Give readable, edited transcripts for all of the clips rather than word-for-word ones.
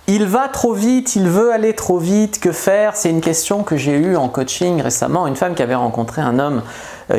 Il va trop vite, il veut aller trop vite, que faire? C'est une question que j'ai eue en coaching récemment, une femme qui avait rencontré un homme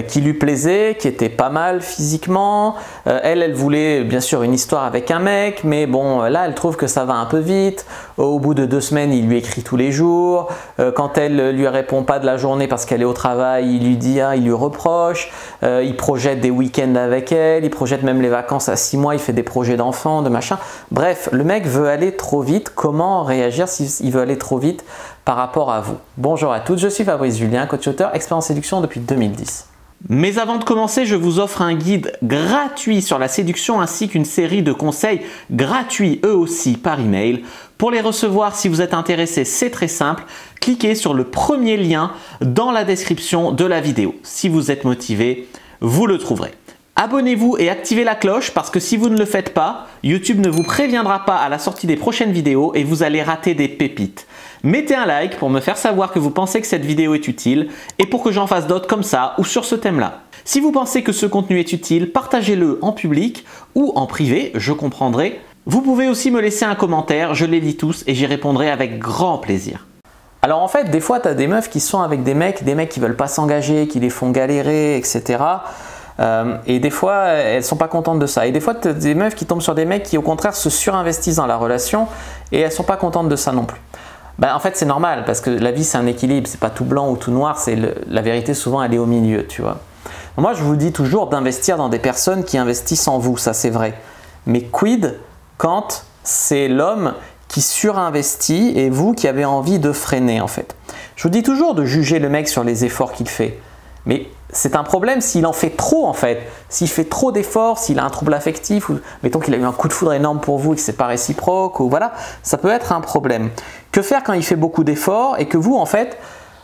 qui lui plaisait, qui était pas mal physiquement. Elle voulait bien sûr une histoire avec un mec, mais bon, là, elle trouve que ça va un peu vite. Au bout de 2 semaines, il lui écrit tous les jours. Quand elle lui répond pas de la journée parce qu'elle est au travail, il lui dit, il lui reproche. Il projette des week-ends avec elle, il projette même les vacances à 6 mois, il fait des projets d'enfants, de machin. Bref, le mec veut aller trop vite. Comment réagir s'il veut aller trop vite par rapport à vous? Bonjour à toutes, je suis Fabrice Julien, coach-auteur, expert en séduction depuis 2010. Mais avant de commencer, je vous offre un guide gratuit sur la séduction ainsi qu'une série de conseils gratuits eux aussi par email. Pour les recevoir, si vous êtes intéressé, c'est très simple. Cliquez sur le premier lien dans la description de la vidéo. Si vous êtes motivé, vous le trouverez. Abonnez-vous et activez la cloche parce que si vous ne le faites pas, YouTube ne vous préviendra pas à la sortie des prochaines vidéos et vous allez rater des pépites. Mettez un like pour me faire savoir que vous pensez que cette vidéo est utile et pour que j'en fasse d'autres comme ça ou sur ce thème-là. Si vous pensez que ce contenu est utile, partagez-le en public ou en privé, je comprendrai. Vous pouvez aussi me laisser un commentaire, je les lis tous et j'y répondrai avec grand plaisir. Alors en fait, des fois, tu as des meufs qui sont avec des mecs qui veulent pas s'engager, qui les font galérer, etc. Et des fois, elles sont pas contentes de ça. Et des fois, tu as des meufs qui tombent sur des mecs qui au contraire se surinvestissent dans la relation et elles sont pas contentes de ça non plus. En fait, c'est normal parce que la vie, c'est un équilibre. C'est pas tout blanc ou tout noir. La vérité, souvent, elle est au milieu, tu vois. Moi, je vous dis toujours d'investir dans des personnes qui investissent en vous. Ça, c'est vrai. Mais quid quand c'est l'homme qui surinvestit et vous qui avez envie de freiner, en fait. Je vous dis toujours de juger le mec sur les efforts qu'il fait. Mais c'est un problème s'il en fait trop en fait. S'il fait trop d'efforts, s'il a un trouble affectif, ou mettons qu'il a eu un coup de foudre énorme pour vous et que c'est pas réciproque, ou voilà, ça peut être un problème. Que faire quand il fait beaucoup d'efforts et que vous en fait,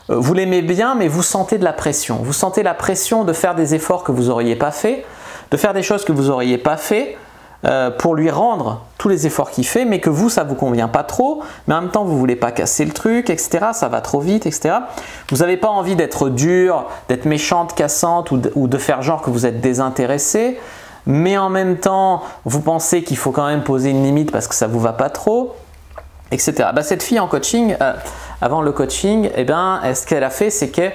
vous l'aimez bien mais vous sentez de la pression. Vous sentez la pression de faire des efforts que vous n'auriez pas fait, de faire des choses que vous n'auriez pas fait pour lui rendre tous les efforts qu'il fait, mais que vous, ça ne vous convient pas trop, mais en même temps, vous ne voulez pas casser le truc, etc. Ça va trop vite, etc. Vous n'avez pas envie d'être dur, d'être méchante, cassante ou de faire genre que vous êtes désintéressé, mais en même temps, vous pensez qu'il faut quand même poser une limite parce que ça ne vous va pas trop, etc. Cette fille en coaching, avant le coaching, ce qu'elle a fait, c'est qu'elle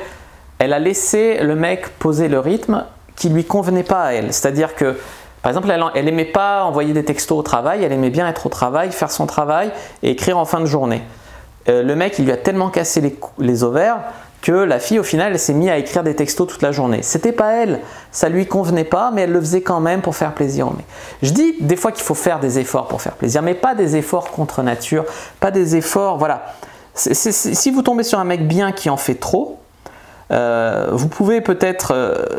a laissé le mec poser le rythme qui ne lui convenait pas à elle. C'est-à-dire que par exemple, elle n'aimait pas envoyer des textos au travail, elle aimait bien être au travail, faire son travail et écrire en fin de journée. Le mec, il lui a tellement cassé les ovaires que la fille, au final, elle s'est mise à écrire des textos toute la journée. C'était pas elle, ça lui convenait pas, mais elle le faisait quand même pour faire plaisir au mec. Je dis des fois qu'il faut faire des efforts pour faire plaisir, mais pas des efforts contre nature, pas des efforts, voilà. Si vous tombez sur un mec bien qui en fait trop, vous pouvez peut-être,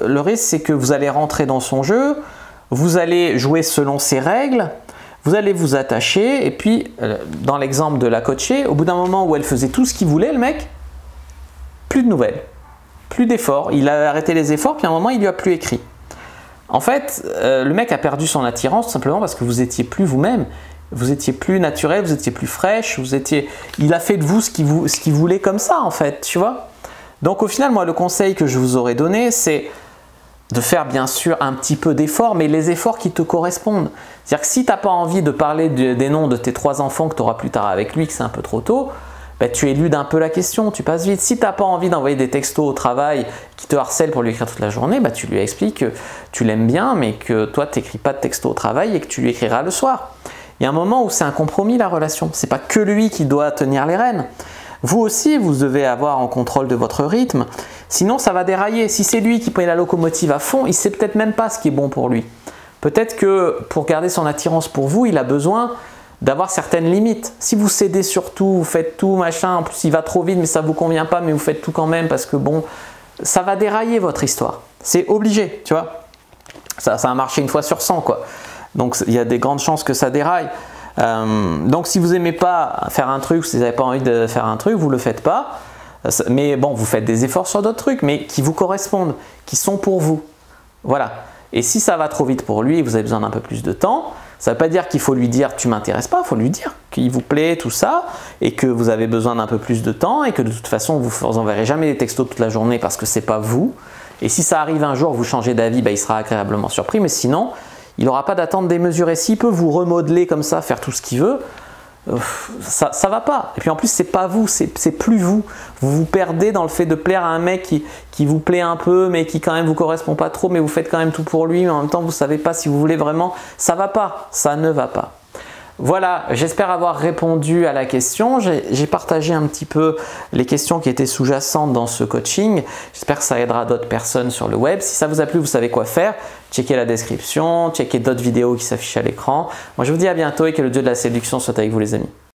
le risque, c'est que vous allez rentrer dans son jeu. Vous allez jouer selon ses règles, vous allez vous attacher et puis dans l'exemple de la coachée, au bout d'un moment où elle faisait tout ce qu'il voulait, le mec, plus de nouvelles, plus d'efforts, il a arrêté les efforts puis à un moment il lui a plus écrit. En fait, le mec a perdu son attirance tout simplement parce que vous étiez plus vous-même, vous étiez plus naturel, vous étiez plus fraîche, il a fait de vous ce qu'il voulait comme ça en fait, tu vois. Donc au final, moi le conseil que je vous aurais donné, c'est de faire bien sûr un petit peu d'efforts, mais les efforts qui te correspondent. C'est-à-dire que si tu n'as pas envie de parler des noms de tes 3 enfants que tu auras plus tard avec lui, que c'est un peu trop tôt, tu éludes un peu la question, tu passes vite. Si tu n'as pas envie d'envoyer des textos au travail qui te harcèlent pour lui écrire toute la journée, tu lui expliques que tu l'aimes bien, mais que toi tu n'écris pas de textos au travail et que tu lui écriras le soir. Il y a un moment où c'est un compromis la relation, c'est pas que lui qui doit tenir les rênes. Vous aussi, vous devez avoir en contrôle de votre rythme, sinon ça va dérailler. Si c'est lui qui prend la locomotive à fond, il ne sait peut-être même pas ce qui est bon pour lui. Peut-être que pour garder son attirance pour vous, il a besoin d'avoir certaines limites. Si vous cédez sur tout, vous faites tout, machin, en plus il va trop vite mais ça ne vous convient pas, mais vous faites tout quand même parce que bon, ça va dérailler votre histoire. C'est obligé, tu vois. Ça a marché une fois sur 100 quoi. Donc il y a des grandes chances que ça déraille. Donc si vous n'aimez pas faire un truc, si vous n'avez pas envie de faire un truc, vous ne le faites pas. Mais bon, vous faites des efforts sur d'autres trucs, mais qui vous correspondent, qui sont pour vous. Voilà. Et si ça va trop vite pour lui et vous avez besoin d'un peu plus de temps, ça ne veut pas dire qu'il faut lui dire « tu m'intéresses pas », il faut lui dire qu'il vous plaît, tout ça, et que vous avez besoin d'un peu plus de temps et que de toute façon, vous n'enverrez jamais des textos toute la journée parce que ce n'est pas vous. Et si ça arrive un jour, vous changez d'avis, il sera agréablement surpris, mais sinon, il n'aura pas d'attente démesurée. S'il peut vous remodeler comme ça, faire tout ce qu'il veut, ça va pas. Et puis en plus, c'est pas vous, c'est plus vous. Vous vous perdez dans le fait de plaire à un mec qui vous plaît un peu, mais qui quand même vous correspond pas trop, mais vous faites quand même tout pour lui, mais en même temps, vous savez pas si vous voulez vraiment. Ça va pas, ça ne va pas. Voilà, j'espère avoir répondu à la question. J'ai partagé un petit peu les questions qui étaient sous-jacentes dans ce coaching. J'espère que ça aidera d'autres personnes sur le web. Si ça vous a plu, vous savez quoi faire. Checkez la description, checkez d'autres vidéos qui s'affichent à l'écran. Moi, je vous dis à bientôt et que le dieu de la séduction soit avec vous les amis.